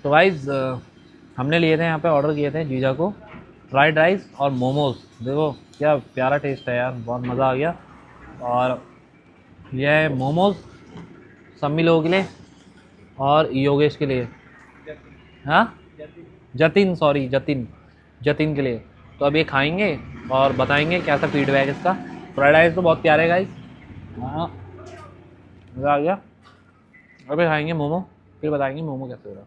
तो गाइस हमने लिए थे यहाँ पे, ऑर्डर किए थे जीजा को फ्राइड राइस और मोमोज। देखो क्या प्यारा टेस्ट है यार, बहुत मज़ा आ गया। और ये है मोमोज सम्मी लोगों के लिए और योगेश के लिए। हाँ जतिन, सॉरी जतिन, जतिन के लिए। तो अब ये खाएंगे और बताएंगे कैसा फीडबैक इसका। फ्राइड राइस तो बहुत प्यारे गाइस, हाँ मज़ा आ गया। अभी खाएंगे मोमो, फिर बताएंगे मोमो कैसे हो रहा।